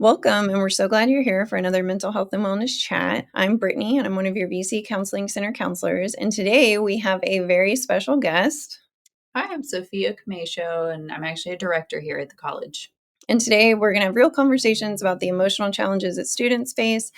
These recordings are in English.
Welcome, and we're so glad you're here for another mental health and wellness chat. I'm Brittany, and I'm one of your VC Counseling Center counselors. And today we have a very special guest. Hi, I'm Sophia Camacho, and I'm actually a director here at the college. And today we're going to have real conversations about the emotional challenges that students face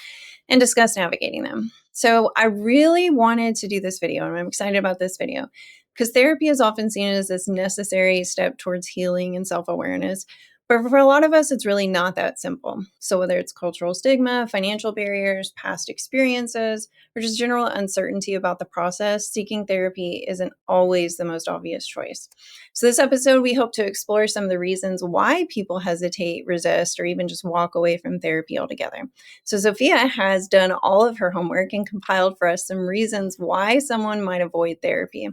and discuss navigating them. So I really wanted to do this video, and I'm excited about this video because therapy is often seen as this necessary step towards healing and self-awareness. But for a lot of us, it's really not that simple. So whether it's cultural stigma, financial barriers, past experiences, or just general uncertainty about the process, seeking therapy isn't always the most obvious choice. So this episode, we hope to explore some of the reasons why people hesitate, resist, or even just walk away from therapy altogether. So Sophia has done all of her homework and compiled for us some reasons why someone might avoid therapy.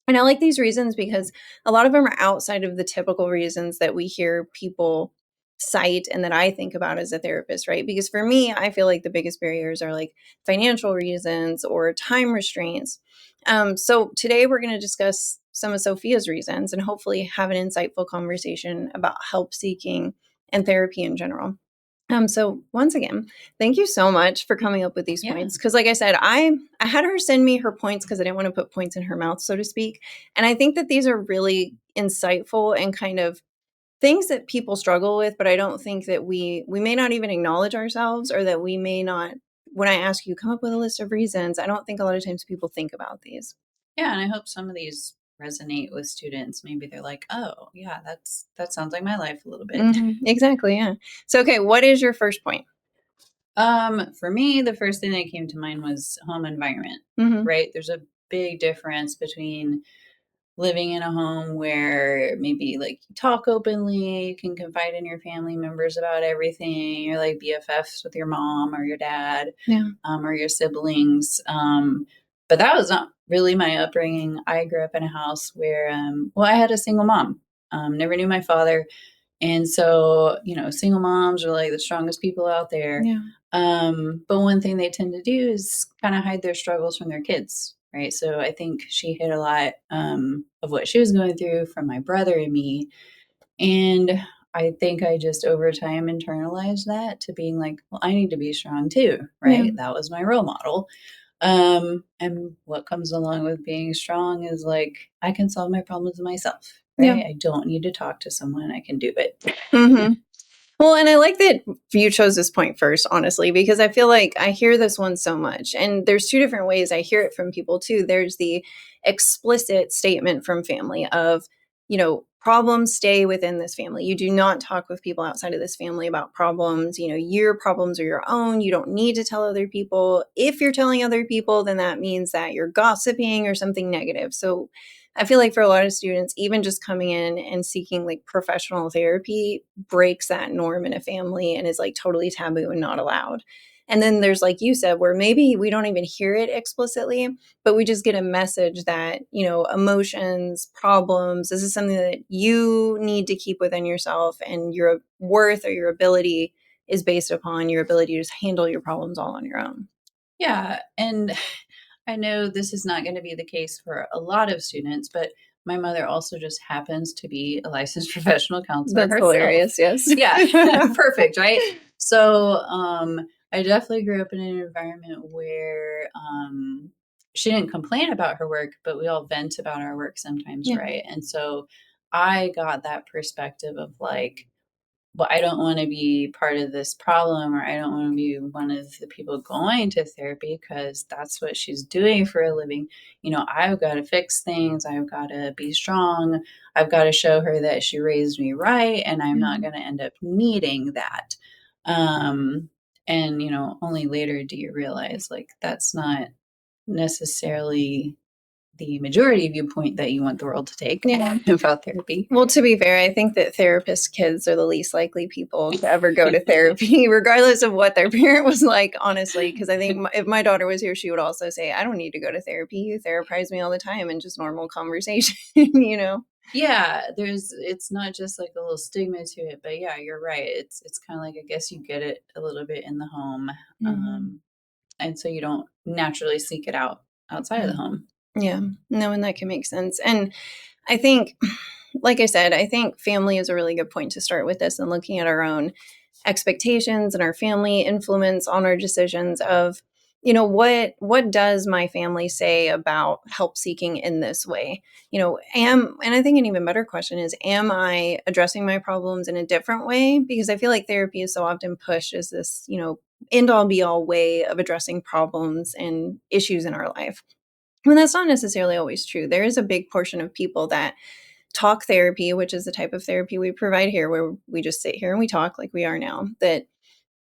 And I like these reasons because a lot of them are outside of the typical reasons that we hear people cite and that I think about as a therapist, right? Because for me, I feel like the biggest barriers are like financial reasons or time restraints. So today we're going to discuss some of Sophia's reasons and hopefully have an insightful conversation about help seeking and therapy in general. So once again, thank you so much for coming up with these points. Because like I said, I had her send me her points because I didn't want to put points in her mouth, so to speak. And I think that these are really insightful and kind of things that people struggle with, but I don't think that we may not even acknowledge ourselves, or that we may not, when I ask you, come up with a list of reasons, I don't think a lot of times people think about these. Yeah, and I hope some of these resonate with students. Maybe they're like, "Oh, yeah, that sounds like my life a little bit." Exactly, yeah. So, okay, what is your first point? For me, the first thing that came to mind was home environment, right? There's a big difference between living in a home where maybe like you talk openly, you can confide in your family members about everything. You're like BFFs with your mom or your dad, or your siblings. But that was not really my upbringing. I grew up in a house where, I had a single mom. Never knew my father. And so, single moms are like the strongest people out there. Yeah. But one thing they tend to do is kind of hide their struggles from their kids, right? So I think she hid a lot of what she was going through from my brother and me. And I think I just over time internalized that to being like, well, I need to be strong too, right? That was my role model. And what comes along with being strong is like, I can solve my problems myself, right? I don't need to talk to someone, I can do it. Well, and I like that you chose this point first, honestly, because I feel like I hear this one so much. And there's two different ways I hear it from people, too. There's the explicit statement from family of, problems stay within this family. You do not talk with people outside of this family about problems. Your problems are your own. You don't need to tell other people. If you're telling other people, then that means that you're gossiping or something negative. So I feel like for a lot of students, even just coming in and seeking like professional therapy breaks that norm in a family and is like totally taboo and not allowed. And then there's, like you said, where maybe we don't even hear it explicitly, but we just get a message that, emotions, problems, this is something that you need to keep within yourself, and your worth or your ability is based upon your ability to just handle your problems all on your own. Yeah. And I know this is not going to be the case for a lot of students, but my mother also just happens to be a licensed professional counselor That's herself. hilarious, yes. Yeah, perfect, right? So I definitely grew up in an environment where she didn't complain about her work, but we all vent about our work sometimes, right? And so I got that perspective of like, well, I don't want to be part of this problem, or I don't want to be one of the people going to therapy because that's what she's doing for a living. I've got to fix things. I've got to be strong. I've got to show her that she raised me right, and I'm not going to end up needing that. And, only later do you realize like that's not necessarily the majority viewpoint that you want the world to take about therapy. Well, to be fair, I think that therapist kids are the least likely people to ever go to therapy, regardless of what their parent was like, honestly. Because I think if my daughter was here, she would also say, I don't need to go to therapy. You therapize me all the time in just normal conversation, Yeah, it's not just like a little stigma to it, but yeah, you're right. It's kind of like, I guess you get it a little bit in the home. And so you don't naturally seek it out outside of the home. Yeah, no, and that can make sense. And I think, like I said, I think family is a really good point to start with this and looking at our own. expectations and our family influence on our decisions of, what does my family say about help seeking in this way? And I think an even better question is, am I addressing my problems in a different way? Because I feel like therapy is so often pushed as this, end all be all way of addressing problems and issues in our life. When that's not necessarily always true. There is a big portion of people that talk therapy, which is the type of therapy we provide here, where we just sit here and we talk like we are now, that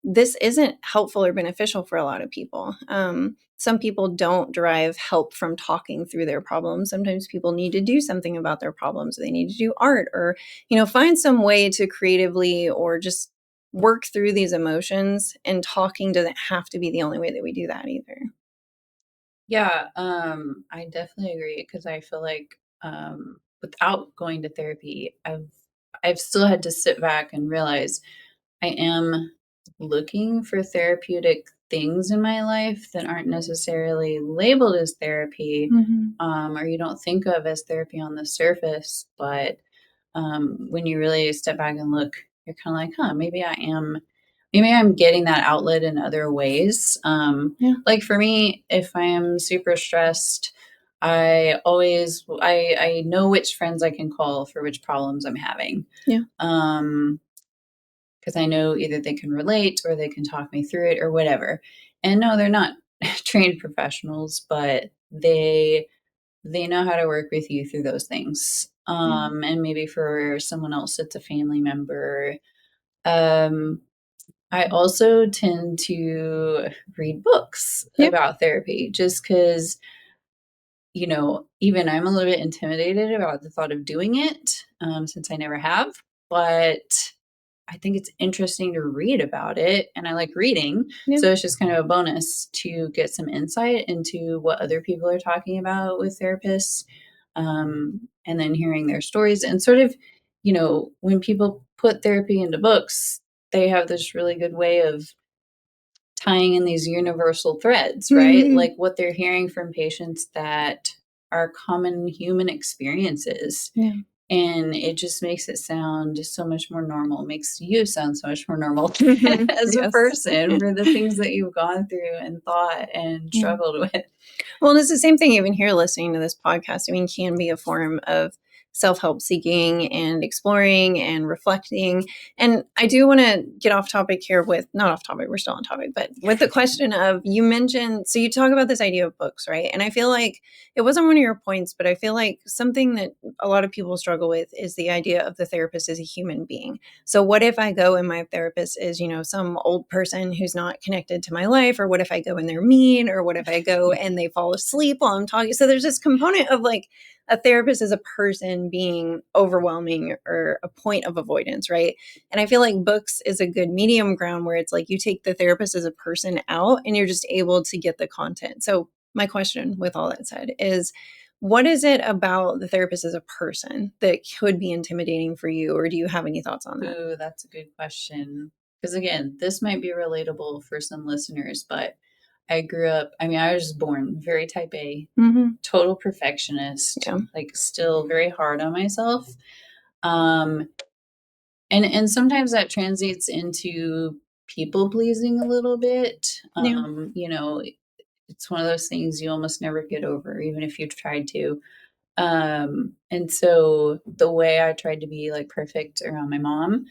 this isn't helpful or beneficial for a lot of people. Some people don't derive help from talking through their problems. Sometimes people need to do something about their problems. They need to do art or, find some way to creatively or just work through these emotions. And talking doesn't have to be the only way that we do that either. Yeah, I definitely agree because I feel like without going to therapy, I've still had to sit back and realize I am looking for therapeutic things in my life that aren't necessarily labeled as therapy, or you don't think of as therapy on the surface. But when you really step back and look, you're kind of like, huh, maybe I'm getting that outlet in other ways. Yeah. Like for me, if I am super stressed, I know which friends I can call for which problems I'm having. Yeah. Because I know either they can relate or they can talk me through it or whatever. And no, they're not trained professionals, but they know how to work with you through those things. And maybe for someone else, it's a family member. I also tend to read books Yeah. about therapy just because, even I'm a little bit intimidated about the thought of doing it since I never have. But I think it's interesting to read about it, and I like reading. Yeah. So it's just kind of a bonus to get some insight into what other people are talking about with therapists, and then hearing their stories. And sort of, when people put therapy into books, they have this really good way of tying in these universal threads, right? Mhm. Like what they're hearing from patients that are common human experiences. Yeah. And it just makes it sound so much more normal, makes you sound so much more normal as a Yes. person for the things that you've gone through and thought and Yeah. struggled with. Well, it's the same thing even here listening to this podcast. I mean, can be a form of self-help seeking and exploring and reflecting. And I do want to get off topic here with, not off topic, we're still on topic, but with the question of, you mentioned, so you talk about this idea of books, right? And I feel like it wasn't one of your points, but I feel like something that a lot of people struggle with is the idea of the therapist as a human being. So what if I go and my therapist is, some old person who's not connected to my life? Or what if I go and they're mean? Or what if I go and they fall asleep while I'm talking? So there's this component of like a therapist as a person being overwhelming or a point of avoidance, right? And I feel like books is a good medium ground where it's like you take the therapist as a person out and you're just able to get the content. So my question with all that said is, what is it about the therapist as a person that could be intimidating for you? Or do you have any thoughts on that? Ooh, that's a good question. Because again, this might be relatable for some listeners, but I was born very type A, total perfectionist, Yeah. like still very hard on myself. Um, and sometimes that translates into people pleasing a little bit. Yeah. It's one of those things you almost never get over, even if you've tried to. And so the way I tried to be like perfect around my mom,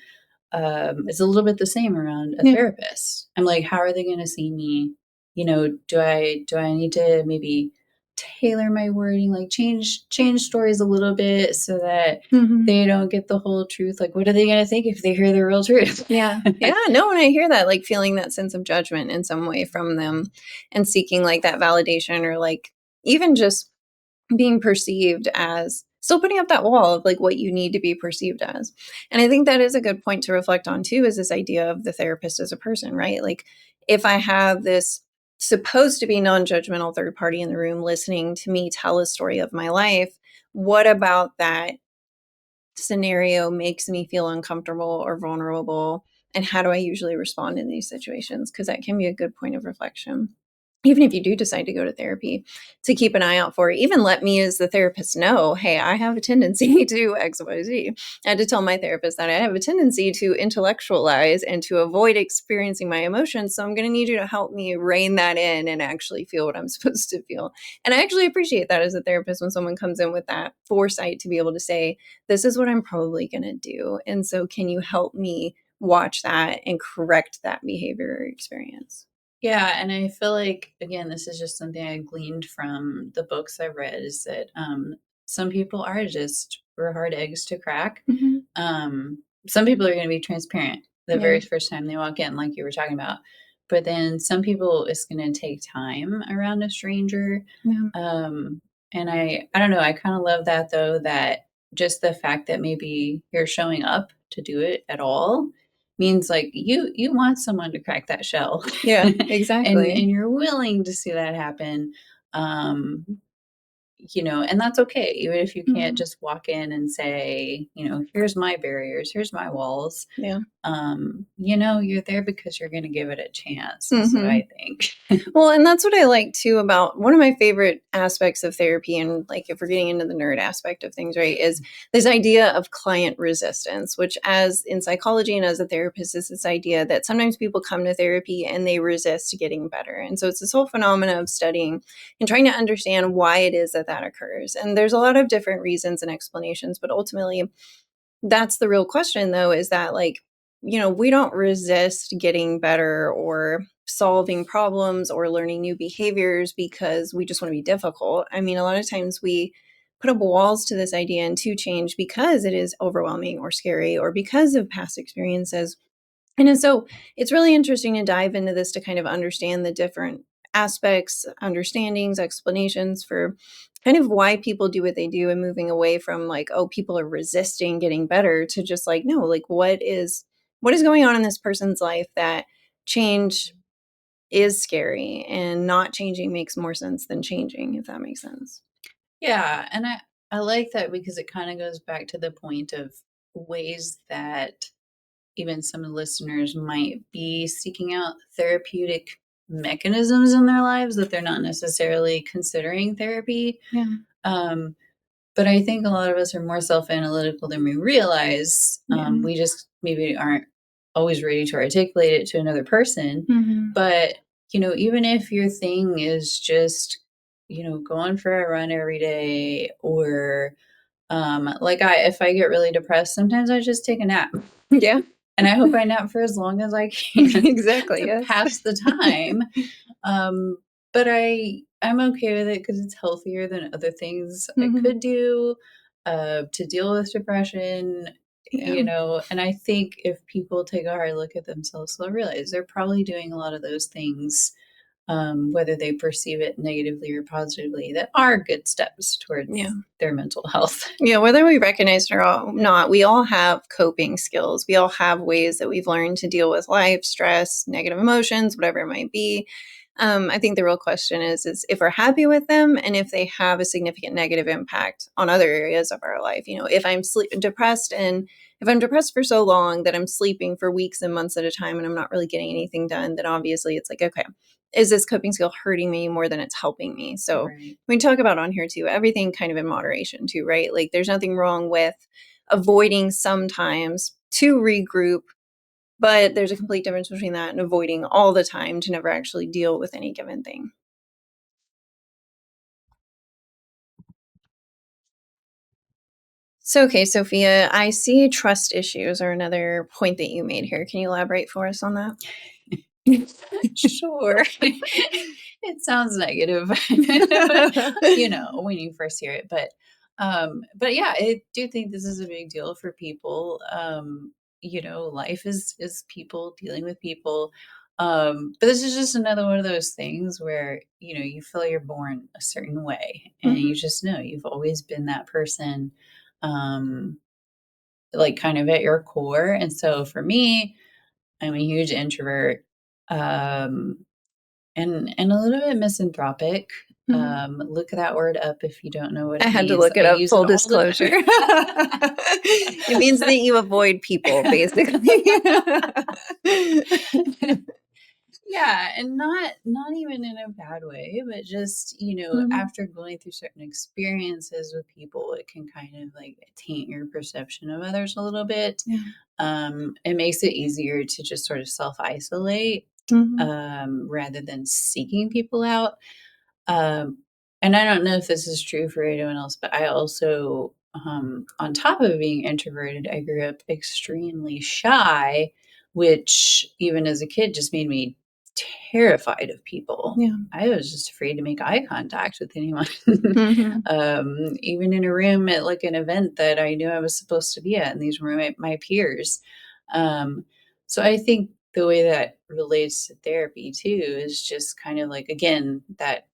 is a little bit the same around a Yeah. therapist. I'm like, how are they going to see me? Do I need to maybe tailor my wording, like change stories a little bit so that they don't get the whole truth? Like, what are they going to think if they hear the real truth? Yeah. Yeah. No, when I hear that, like feeling that sense of judgment in some way from them and seeking like that validation or like even just being perceived as still putting up that wall of like what you need to be perceived as. And I think that is a good point to reflect on too, is this idea of the therapist as a person, right? Like if I have this supposed to be non-judgmental third party in the room listening to me tell a story of my life, what about that scenario makes me feel uncomfortable or vulnerable? And how do I usually respond in these situations? Because that can be a good point of reflection. even if you do decide to go to therapy, to keep an eye out for it. Even let me as the therapist know, hey, I have a tendency to XYZ. I had to tell my therapist that I have a tendency to intellectualize and to avoid experiencing my emotions. So I'm going to need you to help me rein that in and actually feel what I'm supposed to feel. And I actually appreciate that as a therapist when someone comes in with that foresight to be able to say, this is what I'm probably going to do. And so can you help me watch that and correct that behavior or experience? Yeah, and I feel like, again, this is just something I gleaned from the books I read, is that some people are just we're hard eggs to crack. Some people are going to be transparent the Yeah. very first time they walk in, like you were talking about. But then some people, it's going to take time around a stranger. Yeah. And I don't know, I kind of love that though, that just the fact that maybe you're showing up to do it at all means like you want someone to crack that shell. Yeah, and exactly. you're willing to see that happen. um and that's okay, even if you can't Mhm. just walk in and say, here's my barriers, here's my walls. Yeah. You're there because you're going to give it a chance, is what Mhm. I think. Well, and that's what I like too about one of my favorite aspects of therapy. And like, if we're getting into the nerd aspect of things, right, is this idea of client resistance, which, as in psychology and as a therapist, is this idea that sometimes people come to therapy and they resist getting better. And so it's this whole phenomena of studying and trying to understand why it is that that occurs. And there's a lot of different reasons and explanations, but ultimately, that's the real question, though, is that, like, we don't resist getting better or solving problems or learning new behaviors because we just want to be difficult. I mean, a lot of times we put up walls to this idea and to change because it is overwhelming or scary or because of past experiences. And so it's really interesting to dive into this to kind of understand the different aspects, understandings, explanations for kind of why people do what they do, and moving away from like, oh, people are resisting getting better, to just like, no, like what is going on in this person's life that change is scary, and not changing makes more sense than changing, if that makes sense. Yeah, and I like that because it kind of goes back to the point of ways that even some listeners might be seeking out therapeutic mechanisms in their lives that they're not necessarily considering therapy. Yeah. Um, but I think a lot of us are more self-analytical than we realize. Yeah. We just maybe aren't always ready to articulate it to another person. Hmm. But, even if your thing is just, going for a run every day, or like if I get really depressed, sometimes I just take a nap. Yeah. And I hope I nap for as long as I can Exactly. to Yes. pass the time. Um, but I'm okay with it because it's healthier than other things I Hmm. could do to deal with depression. Yeah. And I think if people take a hard look at themselves, they'll realize they're probably doing a lot of those things, whether they perceive it negatively or positively, that are good steps Yeah. towards their mental health. Yeah, whether we recognize it or not, we all have coping skills. We all have ways that we've learned to deal with life, stress, negative emotions, whatever it might be. I think the real question is if we're happy with them and if they have a significant negative impact on other areas of our life. If I'm depressed, and if I'm depressed for so long that I'm sleeping for weeks and months at a time and I'm not really getting anything done, then obviously it's like, okay, is this coping skill hurting me more than it's helping me? So Right. we talk about on here too, everything kind of in moderation too, right? Like, there's nothing wrong with avoiding sometimes to regroup, but there's a complete difference between that and avoiding all the time to never actually deal with any given thing. So, okay, Sophia, I see trust issues are another point that you made here. Can you elaborate for us on that? Sure. It sounds negative, when you first hear it, but yeah, I do think this is a big deal for people. Life is people dealing with people. But this is just another one of those things where, you feel you're born a certain way and Mhm. you just know you've always been that person, um, like kind of at your core. And so for me, I'm a huge introvert. Um, and a little bit misanthropic. Mhm. Look that word up if you don't know what I it had to means. look I it up, use it full all the disclosure. time. It means that you avoid people, basically. Yeah, and not even in a bad way, but just, Mhm. after going through certain experiences with people, it can kind of like taint your perception of others a little bit. Yeah. It makes it easier to just sort of self-isolate, Mhm. rather than seeking people out. Um, and I don't know if this is true for anyone else, but I also, on top of being introverted, I grew up extremely shy, which even as a kid just made me terrified of people. Yeah. I was just afraid to make eye contact with anyone. Mhm. Even in a room at like an event that I knew I was supposed to be at, and these were my peers. Um, so I think the way that relates to therapy too is just kind of like, again, that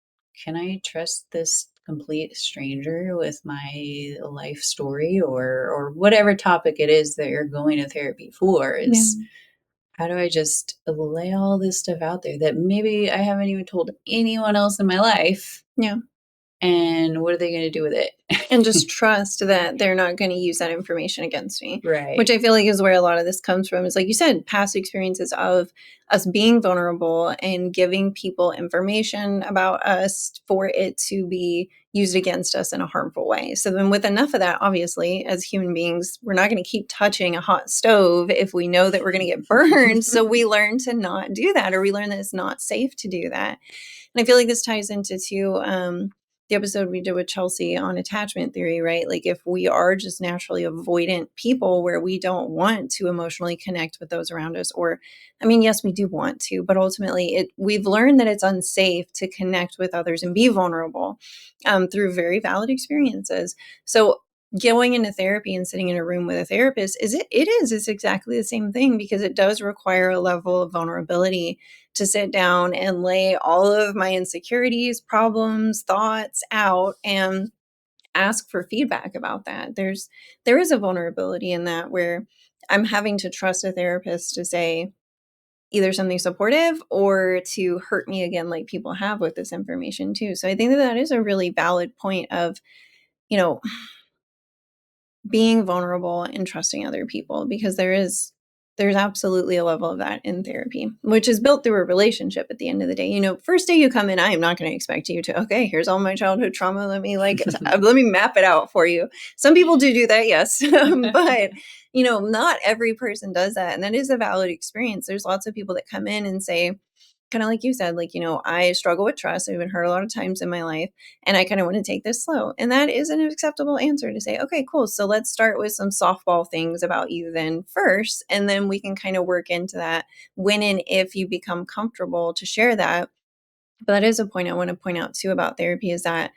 can I trust this complete stranger with my life story or whatever topic it is that you're going to therapy for? Yeah. Is how do I just lay all this stuff out there that maybe I haven't even told anyone else in my life, Yeah. and what are they going to do with And just it? trust that they're not going to use that information against me, which Right. I feel like is where a lot of this comes from. Is like you said, past experiences of us being vulnerable and giving people information about us for it to be used against us in a harmful way. So then, with enough of that, obviously, as human beings, we're not going to keep touching a hot stove if we know that we're going to get burned. So we learn to not do that, or we learn that it's not safe to do that. And I feel like this ties into too. The episode we did with Chelsea on attachment theory, right? Like if we are just naturally avoidant people where we don't want to emotionally connect with those around us, or I mean, yes, we do want to, but ultimately we've learned that it's unsafe to connect with others and be vulnerable through very valid experiences. So going into therapy and sitting in a room with a therapist it's exactly the same thing because it does require a level of vulnerability to sit down and lay all of my insecurities, problems, thoughts out and ask for feedback about that. There is a vulnerability in that where I'm having to trust a therapist to say either something supportive or to hurt me again like people have with this information too. So I think that that is a really valid point of, you know, being vulnerable and trusting other people because there's absolutely a level of that in therapy, which is built through a relationship at the end of the day. First day you come in, I am not going to expect you to, okay, here's all my childhood trauma. Let me map it out for you. Some people do that, yes. But, not every person does that. And that is a valid experience. There's lots of people that come in and say, kind of like you said, like, I struggle with trust. I've been hurt a lot of times in my life, and I kind of want to take this slow. And that is an acceptable answer to say, okay, cool. So let's start with some softball things about you then first. And then we can kind of work into that when and if you become comfortable to share that. But that is a point I want to point out too about therapy is that,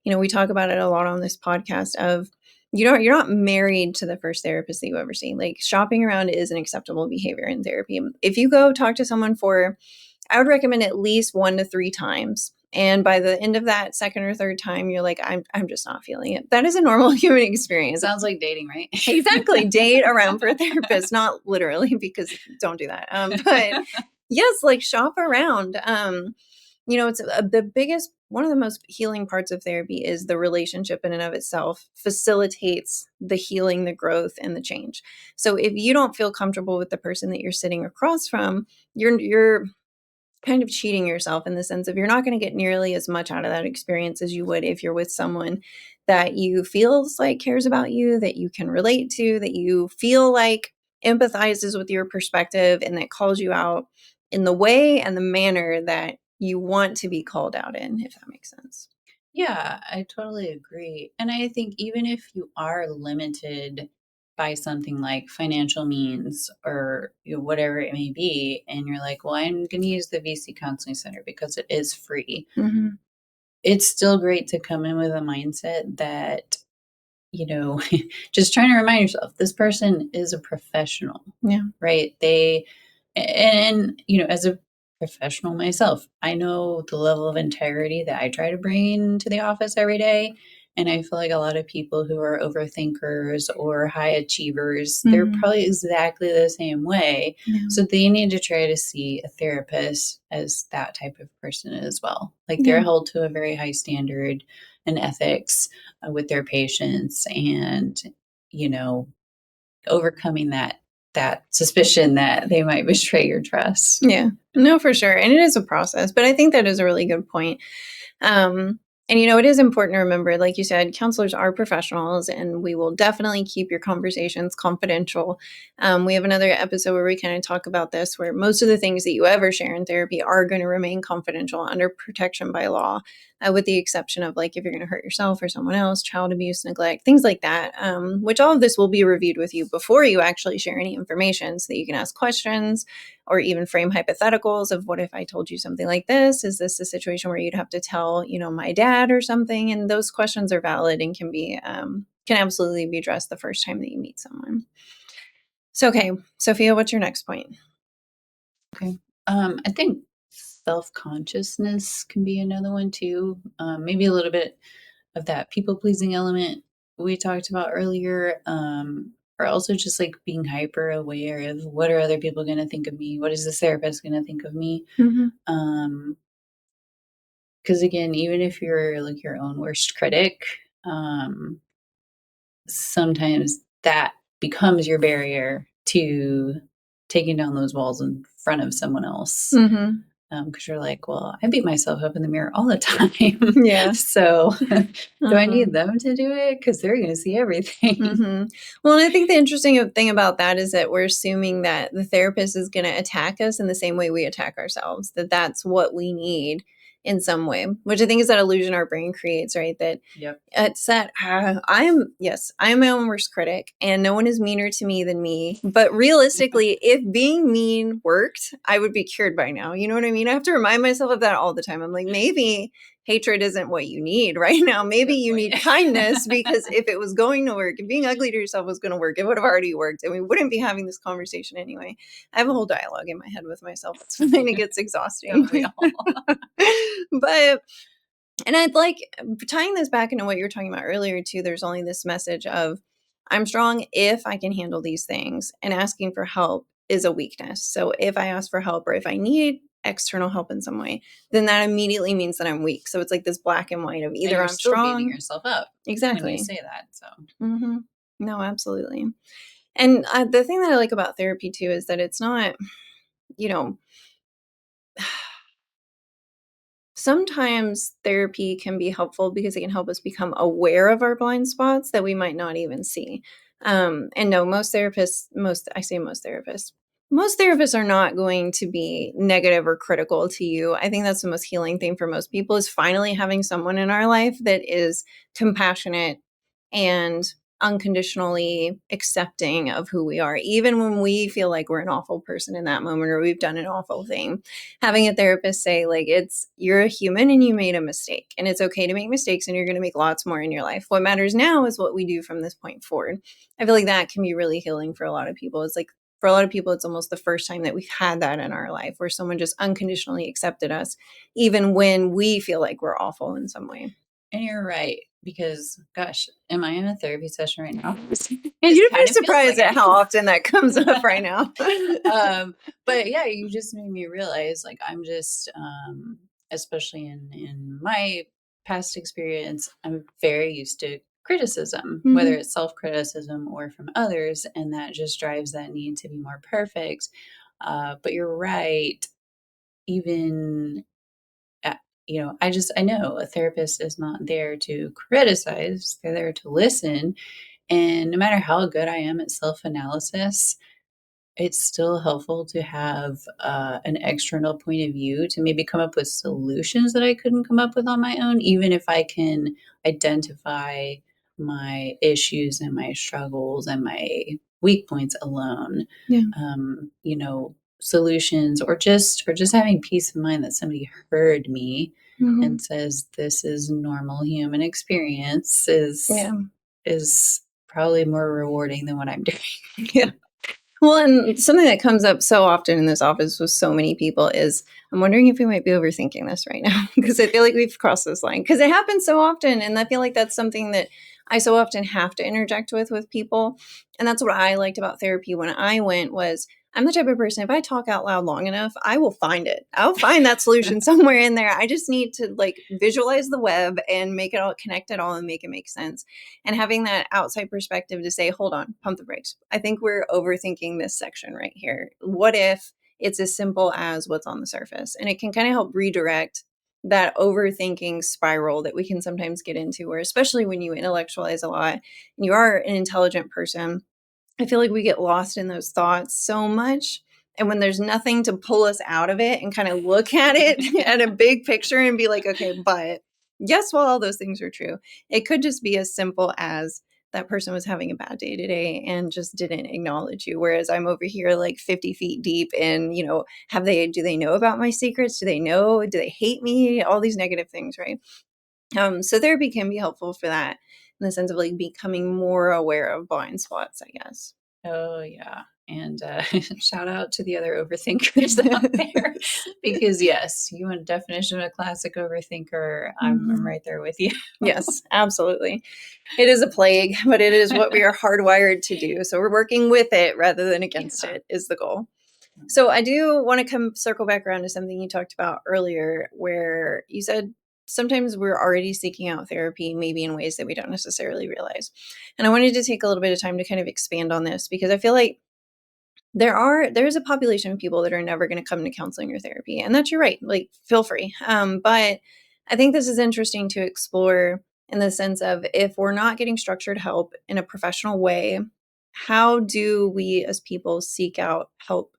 we talk about it a lot on this podcast of, you're not married to the first therapist that you ever see. Like shopping around is an acceptable behavior in therapy. If you go talk to someone for, I would recommend at least 1 to 3 times. And by the end of that second or third time, you're like, I'm just not feeling it. That is a normal human experience. Sounds like dating, right? Exactly. Date around for a therapist, not literally because don't do that. But yes, like shop around. It's the biggest, one of the most healing parts of therapy is the relationship in and of itself facilitates the healing, the growth, and the change. So if you don't feel comfortable with the person that you're sitting across from, you're kind of cheating yourself in the sense of you're not going to get nearly as much out of that experience as you would if you're with someone that you feels like cares about you, that you can relate to, that you feel like empathizes with your perspective and that calls you out in the way and the manner that you want to be called out in, if that makes sense. Yeah, I totally agree. And I think even if you are limited by something like financial means or whatever it may be, and you're like, well, I'm going to use the VC Counseling Center because it is free, Mm-hmm. it's still great to come in with a mindset that, just trying to remind yourself this person is a professional, Yeah. right? As a professional myself, I know the level of integrity that I try to bring into the office every day. And I feel like a lot of people who are overthinkers or high achievers, they're Mm-hmm. probably exactly the same way. Yeah. So they need to try to see a therapist as that type of person as well. Like they're Yeah. held to a very high standard and ethics with their patients and, you know, overcoming that suspicion that they might betray your trust. Yeah, no, for sure. And it is a process, but I think that is a really good point. And, it is important to remember, like you said, counselors are professionals, and we will definitely keep your conversations confidential. We have another episode where we kind of talk about this, where most of the things that you ever share in therapy are going to remain confidential under protection by law, with the exception of like if you're going to hurt yourself or someone else, child abuse, neglect, things like that, which all of this will be reviewed with you before you actually share any information so that you can ask questions or even frame hypotheticals of what if I told you something like this? Is this a situation where you'd have to tell, my dad or something? And those questions are valid and can absolutely be addressed the first time that you meet someone. So, okay, Sophia, what's your next point? Okay. I think self-consciousness can be another one too. Maybe a little bit of that people-pleasing element we talked about earlier. Or also just like being hyper aware of what are other people going to think of me? What is the therapist going to think of me? Mm-hmm. Because again, even if you're like your own worst critic, sometimes that becomes your barrier to taking down those walls in front of someone else. Mm-hmm. Because you're like, well, I beat myself up in the mirror all the time. Yeah. So do I need them to do it? Because they're going to see everything. Mm-hmm. Well, and I think the interesting thing about that is that we're assuming that the therapist is going to attack us in the same way we attack ourselves, that that's what we need in some way, which I think is that illusion our brain creates, right? That it's that I am my own worst critic and no one is meaner to me than me. But realistically, if being mean worked, I would be cured by now. You know what I mean? I have to remind myself of that all the time. I'm like, maybe hatred isn't what you need right now. Maybe you need kindness, because if it was going to work, if being ugly to yourself was going to work, it would have already worked and we wouldn't be having this conversation anyway. I have a whole dialogue in my head with myself. It's fine. It gets exhausting. But, and I'd like tying this back into what you were talking about earlier too, there's only this message of I'm strong if I can handle these things, and asking for help is a weakness. So if I ask for help or if I need external help in some way, then that immediately means that I'm weak. So it's like this black and white of either I'm still strong, beating yourself up. Exactly. When you say that. So no, absolutely. And the thing that I like about therapy too is that it's not, sometimes therapy can be helpful because it can help us become aware of our blind spots that we might not even see. And no, most therapists are not going to be negative or critical to you. I think that's the most healing thing for most people, is finally having someone in our life that is compassionate and unconditionally accepting of who we are, even when we feel like we're an awful person in that moment or we've done an awful thing. Having a therapist say, like, you're a human and you made a mistake, and it's okay to make mistakes, and you're going to make lots more in your life. What matters now is what we do from this point forward. I feel like that can be really healing for a lot of people. It's like, for a lot of people, it's almost the first time that we've had that in our life, where someone just unconditionally accepted us, even when we feel like we're awful in some way. And you're right, because gosh, am I in a therapy session right now? You'd be surprised at how often that comes up right now. But yeah, you just made me realize, like, I'm just, especially in my past experience, I'm very used to criticism, whether it's self-criticism or from others, and that just drives that need to be more perfect. But you're right, even I know a therapist is not there to criticize, they're there to listen. And no matter how good I am at self-analysis, it's still helpful to have an external point of view to maybe come up with solutions that I couldn't come up with on my own, even if I can identify my issues and my struggles and my weak points alone. Yeah. Solutions, or just having peace of mind that somebody heard me and says this is normal human experience is probably more rewarding than what I'm doing. Yeah. Well, and something that comes up so often in this office with so many people is, I'm wondering if we might be overthinking this right now, because I feel like we've crossed this line, because it happens so often. And I feel like that's something that I so often have to interject with people. And that's what I liked about therapy when I went, was I'm the type of person, if I talk out loud long enough, I will find it. I'll find that solution somewhere in there. I just need to like visualize the web and make it all, connect it all and make it make sense. And having that outside perspective to say, hold on, pump the brakes. I think we're overthinking this section right here. What if it's as simple as what's on the surface? And it can kind of help redirect that overthinking spiral that we can sometimes get into, where especially when you intellectualize a lot and you are an intelligent person, I feel like we get lost in those thoughts so much. And when there's nothing to pull us out of it and kind of look at it at a big picture and be like, okay, but yes, while all those things are true, it could just be as simple as that person was having a bad day today and just didn't acknowledge you. Whereas I'm over here like 50 feet deep in, do they know about my secrets? Do they hate me? All these negative things, right? So therapy can be helpful for that in the sense of like becoming more aware of blind spots, I guess. Oh, yeah. And shout out to the other overthinkers out there because, yes, you want a definition of a classic overthinker. I'm right there with you. Yes, absolutely. It is a plague, but it is what we are hardwired to do. So we're working with it rather than against it is the goal. So I do want to circle back around to something you talked about earlier, where you said sometimes we're already seeking out therapy, maybe in ways that we don't necessarily realize. And I wanted to take a little bit of time to kind of expand on this because I feel like there's a population of people that are never going to come to counseling or therapy. And that's, you're right. Like, feel free. But I think this is interesting to explore in the sense of, if we're not getting structured help in a professional way, how do we as people seek out help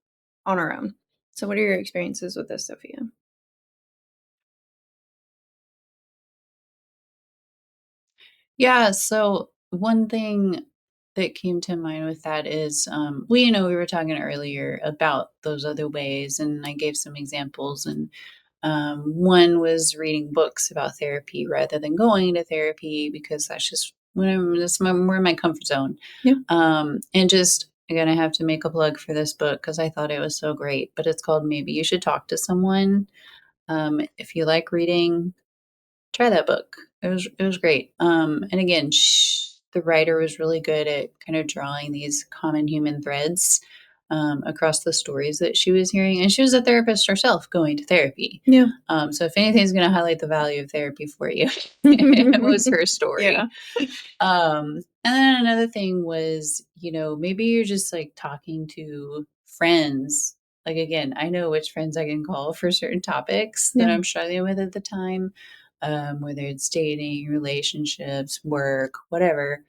on our own? So what are your experiences with this, Sophia? Yeah. So one thing that came to mind with that is, we were talking earlier about those other ways, and I gave some examples. And one was reading books about therapy rather than going to therapy, because that's just we're in my comfort zone. Yeah. And just again, I have to make a plug for this book because I thought it was so great. But it's called Maybe You Should Talk to Someone. If you like reading, try that book. It was great. And again, the writer was really good at kind of drawing these common human threads across the stories that she was hearing. And she was a therapist herself, going to therapy. Yeah. So if anything's going to highlight the value of therapy for you, it was her story. Yeah. And then another thing was, maybe you're just like talking to friends. Like, again, I know which friends I can call for certain topics that Yeah. I'm struggling with at the time, whether it's dating, relationships, work, whatever.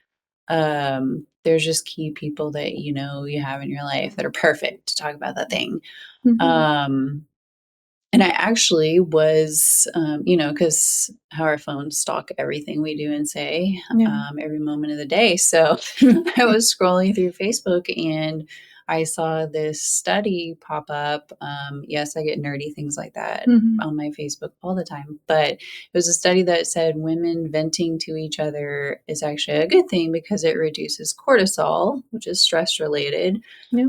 There's just key people that you have in your life that are perfect to talk about that thing. Mhm. And I actually was, because how our phones stalk everything we do and say, Yeah. every moment of the day. So I was scrolling through Facebook and I saw this study pop up. Yes, I get nerdy things like that Mhm. on my Facebook all the time. But it was a study that said women venting to each other is actually a good thing because it reduces cortisol, which is stress related. Yeah.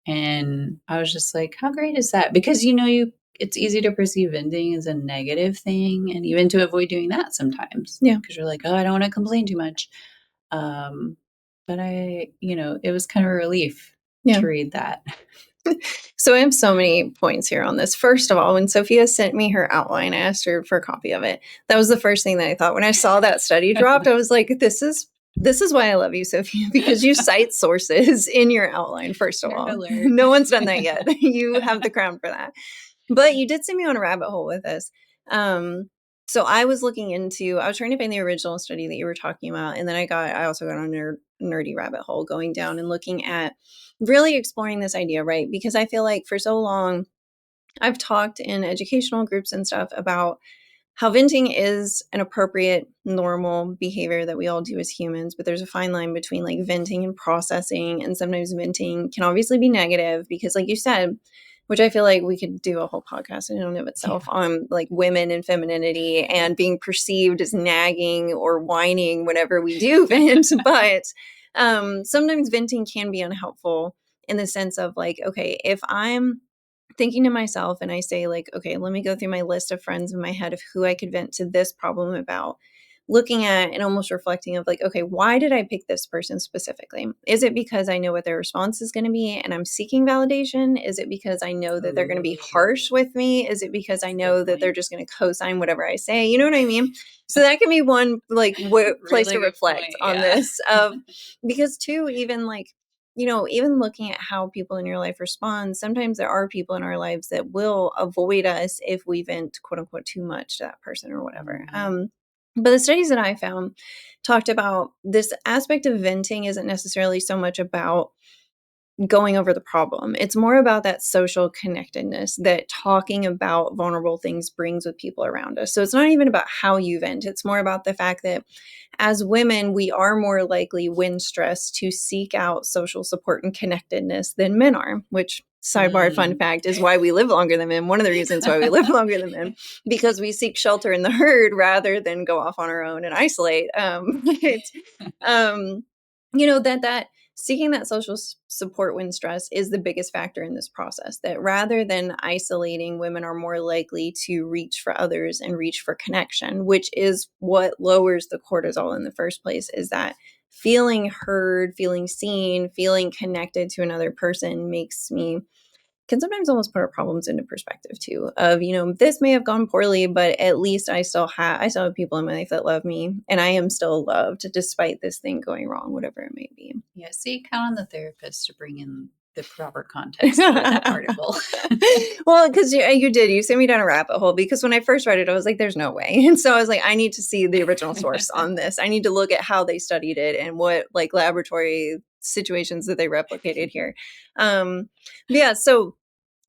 And I was just like, how great is that? Because it's easy to perceive venting as a negative thing, and even to avoid doing that sometimes. Yeah. Because you're like, oh, I don't want to complain too much. But it was kind of a relief Yeah. to read that. So I have so many points here on this. First of all, when Sophia sent me her outline, I asked her for a copy of it. That was the first thing that I thought when I saw that study dropped. I was like, this is why I love you, Sophia, because you cite sources in your outline. First of Nerd all, alert. no one's done that yet. You have the crown for that. But you did send me on a rabbit hole with this. So I was trying to find the original study that you were talking about. And then I also got on a nerdy rabbit hole going down and looking at really exploring this idea, right? Because I feel like for so long, I've talked in educational groups and stuff about how venting is an appropriate, normal behavior that we all do as humans, but there's a fine line between like venting and processing. And sometimes venting can obviously be negative because, like you said, which I feel like we could do a whole podcast in and of itself on like women and femininity and being perceived as nagging or whining whenever we do vent. But sometimes venting can be unhelpful in the sense of like, okay, if I'm thinking to myself and I say like, okay, let me go through my list of friends in my head of who I could vent to this problem about. looking at and almost reflecting of like, okay, why did I pick this person specifically? Is it because I know what their response is going to be and I'm seeking validation? Is it because I know that they're going to be harsh with me? Is it because I know that they're just going to co-sign whatever I say? You know what I mean? So that can be one like place Really to good reflect point, on yeah. this because too, even like, even looking at how people in your life respond, sometimes there are people in our lives that will avoid us if we vent, quote unquote, too much to that person or whatever. But the studies that I found talked about this aspect of venting isn't necessarily so much about going over the problem. It's more about that social connectedness that talking about vulnerable things brings with people around us. So it's not even about how you vent. It's more about the fact that as women, we are more likely when stressed to seek out social support and connectedness than men are, which sidebar fun fact is why we live longer than men. One of the reasons why we live longer than men, because we seek shelter in the herd rather than go off on our own and isolate. That seeking that social support when stressed is the biggest factor in this process. That rather than isolating, women are more likely to reach for others and reach for connection, which is what lowers the cortisol in the first place, is that feeling heard, feeling seen, feeling connected to another person can sometimes almost put our problems into perspective too, of, this may have gone poorly, but at least I still have people in my life that love me and I am still loved despite this thing going wrong, whatever it may be. Yeah, see, count on the therapist to bring in the proper context for that article. Well, because you sent me down a rabbit hole, because when I first read it, I was like, there's no way. And so I was like, I need to see the original source on this. I need to look at how they studied it and what like laboratory situations that they replicated here. Yeah, so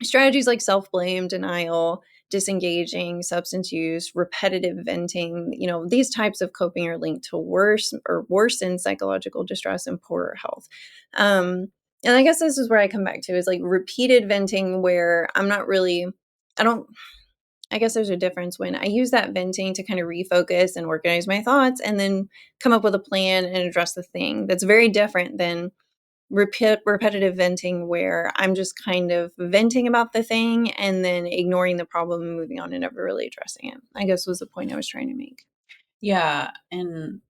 strategies like self-blame, denial, disengaging, substance use, repetitive venting, these types of coping are linked to worsen psychological distress and poorer health. And I guess this is where I come back to is like repeated venting where I guess there's a difference when I use that venting to kind of refocus and organize my thoughts and then come up with a plan and address the thing. That's very different than repetitive venting where I'm just kind of venting about the thing and then ignoring the problem and moving on and never really addressing it, I guess was the point I was trying to make. Yeah, and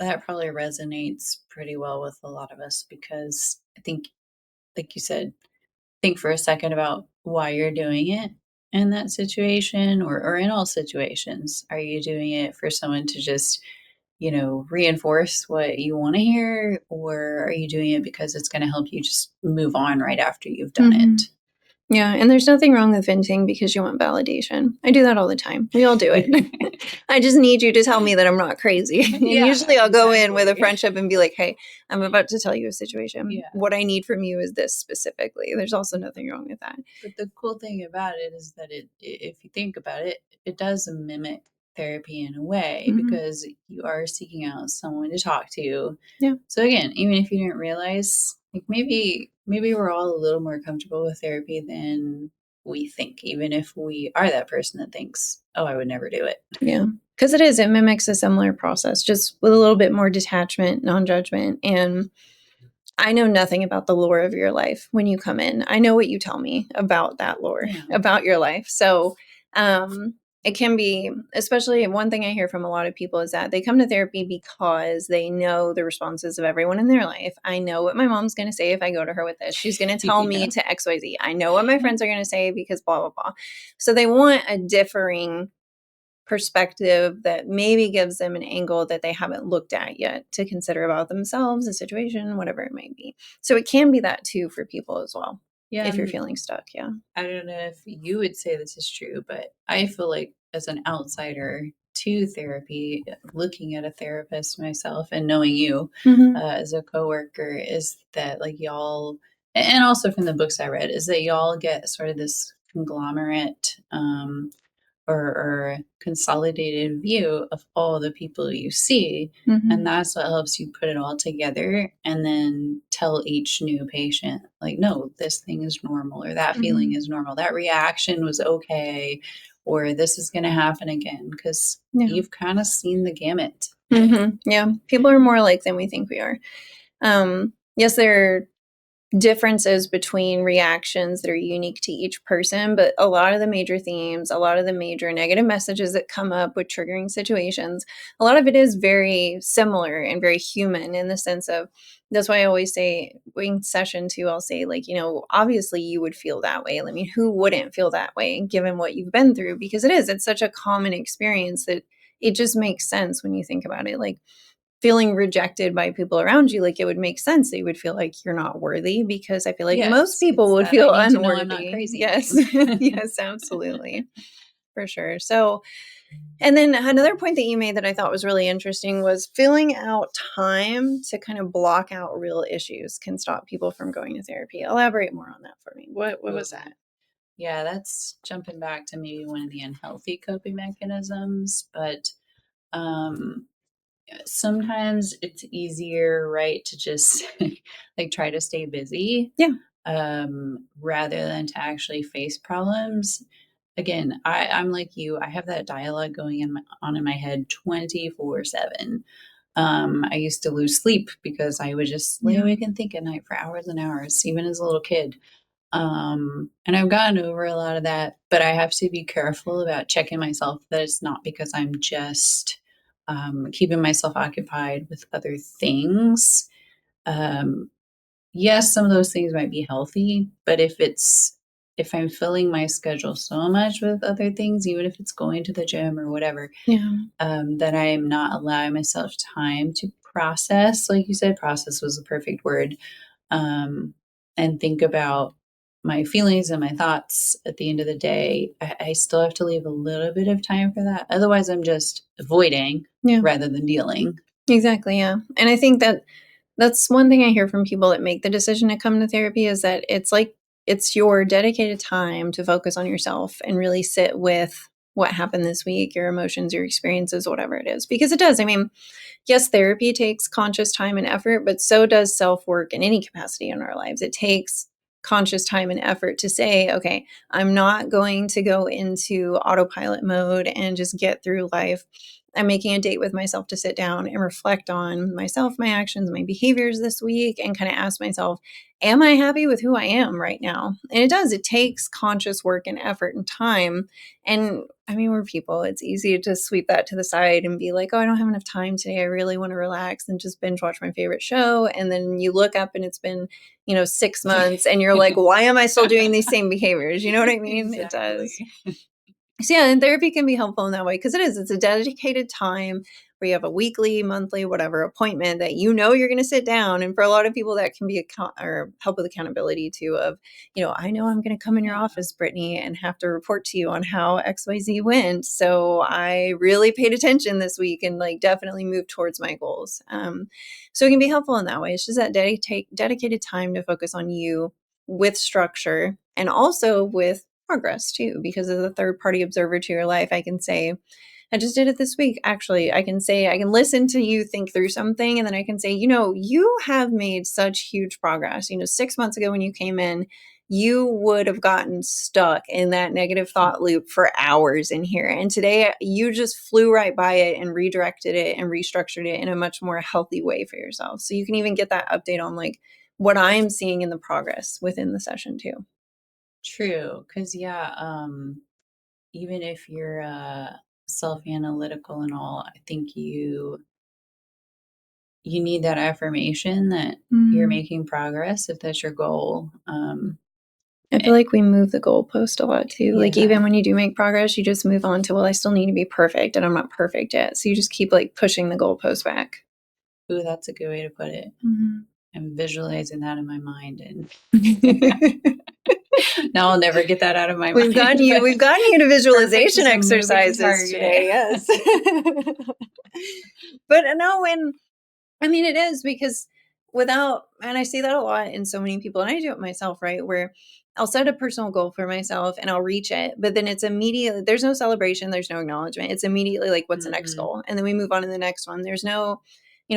that probably resonates pretty well with a lot of us because I think, like you said, think for a second about why you're doing it in that situation or in all situations. Are you doing it for someone to just, reinforce what you want to hear? Or are you doing it because it's going to help you just move on right after you've done it? Yeah, and there's nothing wrong with venting because you want validation. I do that all the time. We all do it. I just need you to tell me that I'm not crazy. And usually I'll go in with a friendship and be like, hey, I'm about to tell you a situation. Yeah. What I need from you is this specifically. There's also nothing wrong with that. But the cool thing about it is that if you think about it, it does mimic therapy in a way because you are seeking out someone to talk to. Yeah. So again, even if you didn't realize, like maybe we're all a little more comfortable with therapy than we think, even if we are that person that thinks, oh, I would never do it. Yeah. Because it mimics a similar process, just with a little bit more detachment, non-judgment. And I know nothing about the lore of your life when you come in. I know what you tell me about that lore, about your life. So it can be, especially one thing I hear from a lot of people is that they come to therapy because they know the responses of everyone in their life. I know what my mom's going to say if I go to her with this. She's going to tell me to XYZ. I know what my friends are going to say because blah, blah, blah. So they want a differing perspective that maybe gives them an angle that they haven't looked at yet to consider about themselves, the situation, whatever it might be. So it can be that too for people as well. Yeah. If you're feeling stuck. Yeah. I don't know if you would say this is true, but I feel like as an outsider to therapy, looking at a therapist myself and knowing you as a coworker, is that like y'all, and also from the books I read, is that y'all get sort of this conglomerate or consolidated view of all the people you see. And that's what helps you put it all together and then tell each new patient, like, no, this thing is normal, or that feeling is normal. That reaction was okay, or this is going to happen again, because you've kind of seen the gamut. Yeah. People are more alike than we think we are. Yes, differences between reactions that are unique to each person, but a lot of the major themes, a lot of the major negative messages that come up with triggering situations, a lot of it is very similar and very human in the sense of, that's why I always say in session 2, I'll say, like, obviously you would feel that way. I mean, who wouldn't feel that way given what you've been through? Because it's such a common experience that it just makes sense when you think about it. Like, feeling rejected by people around you, like, it would make sense that you would feel like you're not worthy, because I feel like most Yes, people it's would that I feel need to know I'm not unworthy. crazy Yes. thing. Yes, absolutely. For sure. So, and then another point that you made that I thought was really interesting was filling out time to kind of block out real issues can stop people from going to therapy. Elaborate more on that for me. What was that? Yeah, that's jumping back to maybe one of the unhealthy coping mechanisms, but um sometimes it's easier, right, to just like try to stay busy Yeah. rather than to actually face problems. Again, I'm like you. I have that dialogue going on in my head 24/7. I used to lose sleep because I would just lay Yeah. awake and think at night for hours and hours, even as a little kid. And I've gotten over a lot of that, but I have to be careful about checking myself that it's not because I'm just keeping myself occupied with other things. Um, yes, some of those things might be healthy, but if I'm filling my schedule so much with other things, even if it's going to the gym or whatever, Yeah. that I am not allowing myself time to process, like you said, process was the perfect word, and think about my feelings and my thoughts at the end of the day. I still have to leave a little bit of time for that. Otherwise, I'm just avoiding Yeah. rather than dealing. Exactly. Yeah. And I think that that's one thing I hear from people that make the decision to come to therapy, is that it's like, it's your dedicated time to focus on yourself and really sit with what happened this week, your emotions, your experiences, whatever it is. Because it does. I mean, yes, therapy takes conscious time and effort, but so does self work in any capacity in our lives. It takes conscious time and effort to say, okay, I'm not going to go into autopilot mode and just get through life. I'm making a date with myself to sit down and reflect on myself, my actions, my behaviors this week, and kind of ask myself, am I happy with who I am right now? And it does. It takes conscious work and effort and time. And I mean, we're people. It's easy to sweep that to the side and be like, oh, I don't have enough time today. I really want to relax and just binge watch my favorite show. And then you look up and it's been, 6 months and you're like, why am I still doing these same behaviors? You know what I mean? It does. Exactly. So yeah, and therapy can be helpful in that way, because it's a dedicated time where you have a weekly, monthly, whatever appointment that you're going to sit down. And for a lot of people, that can be or help with accountability too. Of, I know I'm going to come in your Yeah. office, Brittany, and have to report to you on how XYZ went. So I really paid attention this week and like definitely moved towards my goals. So it can be helpful in that way. It's just that dedicated time to focus on you with structure and also with progress too, because as a third party observer to your life, I can say, I just did it this week. Actually, I can say, I can listen to you think through something, and then I can say, you have made such huge progress. 6 months ago when you came in, you would have gotten stuck in that negative thought loop for hours in here. And today you just flew right by it and redirected it and restructured it in a much more healthy way for yourself. So you can even get that update on like what I'm seeing in the progress within the session too. True. Because, yeah, even if you're self analytical and all, I think you need that affirmation that you're making progress if that's your goal. I feel like we move the goalpost a lot too. Like Yeah. even when you do make progress, you just move on to, well, I still need to be perfect and I'm not perfect yet. So you just keep like pushing the goalpost back. Ooh, that's a good way to put it. Mhm. I'm visualizing that in my mind, and now I'll never get that out of my We've gotten mind. you But we've gotten you to perfect visualization is a moving exercises target. today. Yes. But no, when I mean, it is because and I see that a lot in so many people, and I do it myself, right? Where I'll set a personal goal for myself and I'll reach it, but then it's immediately, there's no celebration, there's no acknowledgement. It's immediately like, what's the next Mm-hmm. goal? And then we move on to the next one. There's no,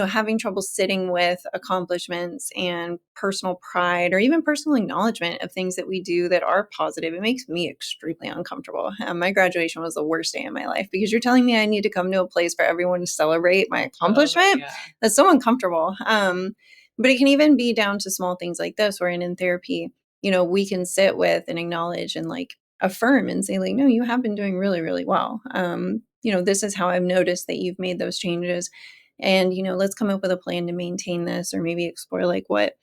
having trouble sitting with accomplishments and personal pride or even personal acknowledgement of things that we do that are positive. It makes me extremely uncomfortable. My graduation was the worst day of my life because you're telling me I need to come to a place for everyone to celebrate my Oh, accomplishment. yeah. That's so uncomfortable. But it can even be down to small things like this, where in therapy, we can sit with and acknowledge and like affirm and say like, no, you have been doing really, really well. This is how I've noticed that you've made those changes. And, let's come up with a plan to maintain this, or maybe explore like what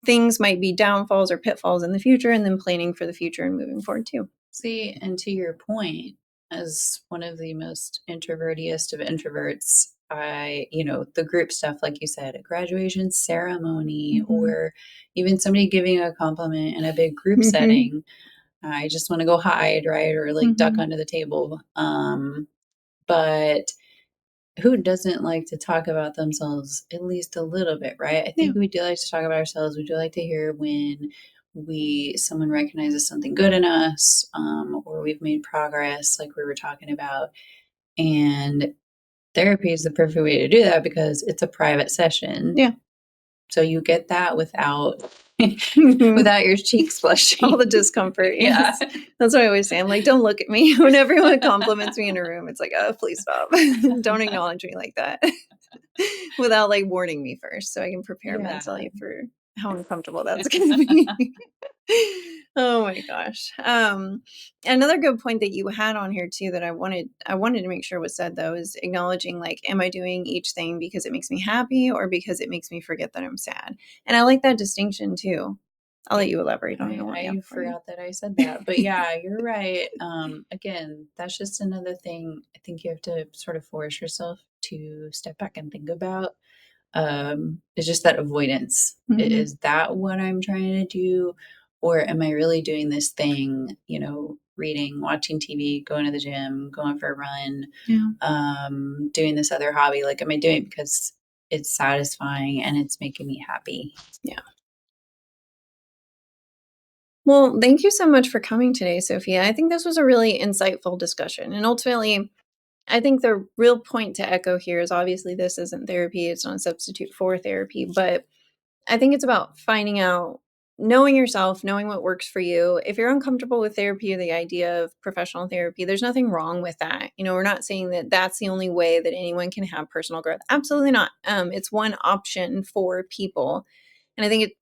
things might be downfalls or pitfalls in the future, and then planning for the future and moving forward too. See, and to your point, as one of the most introvertiest of introverts, the group stuff, like you said, a graduation ceremony, or even somebody giving a compliment in a big group setting, I just want to go hide, right? Or like duck under the table. But who doesn't like to talk about themselves at least a little bit, right? I think we do like to talk about ourselves. We do like to hear when someone recognizes something good in us, or we've made progress, like we were talking about. And therapy is the perfect way to do that because it's a private session. Yeah. So you get that without without your cheeks blushing. All the discomfort. Yes. Yeah. That's what I always say. I'm like, don't look at me. When everyone compliments me in a room, it's like, oh, please stop. Don't acknowledge me like that. Without like warning me first, so I can prepare mentally for how uncomfortable that's going to be. Oh my gosh. Another good point that you had on here too that I wanted to make sure was said though is acknowledging like, am I doing each thing because it makes me happy or because it makes me forget that I'm sad? And I like that distinction too. I'll let you elaborate on it. I forgot that I said that, but yeah, you're right. Again, that's just another thing I think you have to sort of force yourself to step back and think about. It's just that avoidance. Is that what I'm trying to do? Or am I really doing this thing, reading, watching TV, going to the gym, going for a run, doing this other hobby? Like, am I doing it because it's satisfying and it's making me happy? Yeah. Well, thank you so much for coming today, Sophia. I think this was a really insightful discussion. And ultimately, I think the real point to echo here is obviously this isn't therapy. It's not a substitute for therapy. But I think it's about finding out, knowing yourself, knowing what works for you. If you're uncomfortable with therapy or the idea of professional therapy, there's nothing wrong with that. We're not saying that that's the only way that anyone can have personal growth. Absolutely not. It's one option for people. And I think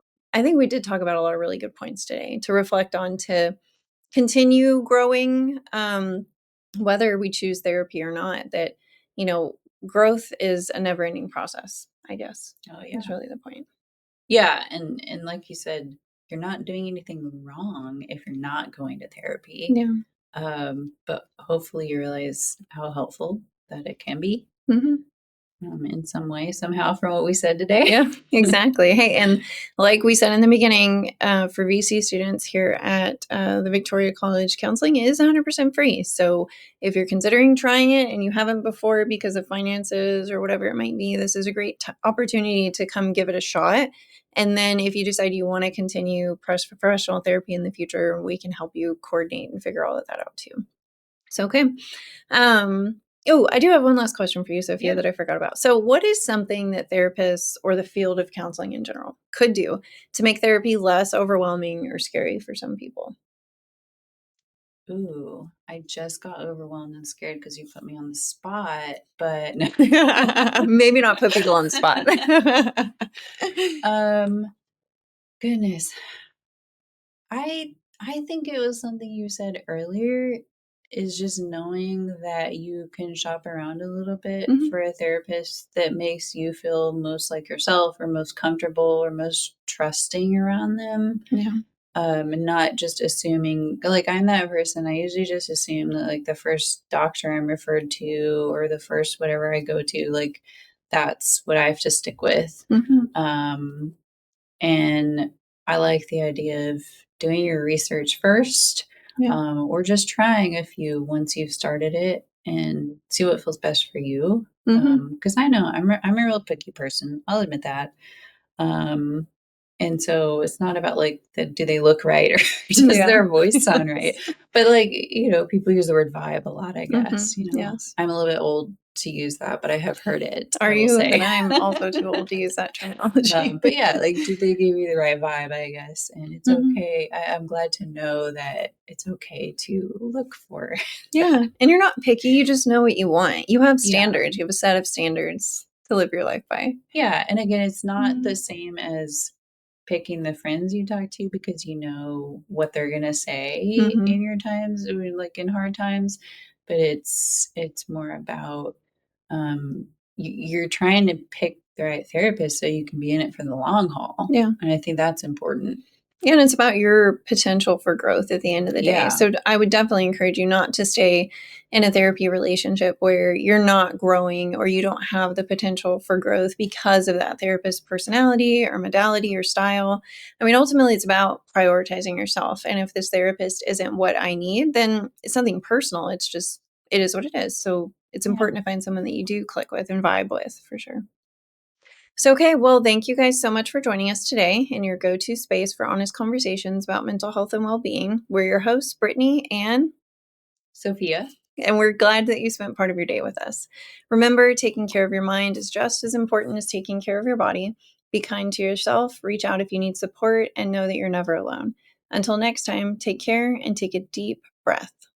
we did talk about a lot of really good points today to reflect on, to continue growing, whether we choose therapy or not, that, growth is a never ending process, I guess. Oh yeah. That's really the point. Yeah. And like you said, you're not doing anything wrong if you're not going to therapy. Yeah. But hopefully you realize how helpful that it can be. In some way, somehow, from what we said today. Yeah, exactly. Hey, and like we said in the beginning, for VC students here at the Victoria College, counseling is 100% free. So if you're considering trying it and you haven't before because of finances or whatever it might be, this is a great opportunity to come give it a shot. And then if you decide you want to continue professional therapy in the future, we can help you coordinate and figure all of that out too. So, okay. Oh, I do have one last question for you, Sophia, that I forgot about. So what is something that therapists or the field of counseling in general could do to make therapy less overwhelming or scary for some people? Ooh, I just got overwhelmed and scared because you put me on the spot, but maybe not put people on the spot. Goodness. I think it was something you said earlier, is just knowing that you can shop around a little bit for a therapist that makes you feel most like yourself or most comfortable or most trusting around them. Yeah. And not just assuming, like, I'm that person. I usually just assume that, like, the first doctor I'm referred to or the first whatever I go to, like, that's what I have to stick with. And I like the idea of doing your research first, or just trying a few once you've started it and see what feels best for you. Because I know I'm a real picky person. I'll admit that. And so it's not about like, do they look right or does their voice sound right? But like, people use the word vibe a lot, I guess. Yes. I'm a little bit old to use that, but I have heard it. Are you? And I'm also too old to use that terminology. But yeah, like, do they give you the right vibe, I guess? And it's okay. I'm glad to know that it's okay to look for. Yeah. And you're not picky. You just know what you want. You have standards. You have a set of standards to live your life by. Yeah. And again, it's not Mhm. the same as picking the friends you talk to because you know what they're going to say Mhm. in your times, or like in hard times, but it's more about you're trying to pick the right therapist so you can be in it for the long haul. Yeah. And I think that's important. Yeah, and it's about your potential for growth at the end of the day. Yeah. So I would definitely encourage you not to stay in a therapy relationship where you're not growing or you don't have the potential for growth because of that therapist's personality or modality or style. I mean, ultimately, it's about prioritizing yourself. And if this therapist isn't what I need, then it's something personal. It's just, it is what it is. So it's Yeah. important to find someone that you do click with and vibe with for sure. So, okay, well, thank you guys so much for joining us today in your go to space for honest conversations about mental health and well being. We're your hosts, Brittany and Sophia. and we're glad that you spent part of your day with us. Remember, taking care of your mind is just as important as taking care of your body. Be kind to yourself, reach out if you need support, and know that you're never alone. Until next time, take care and take a deep breath.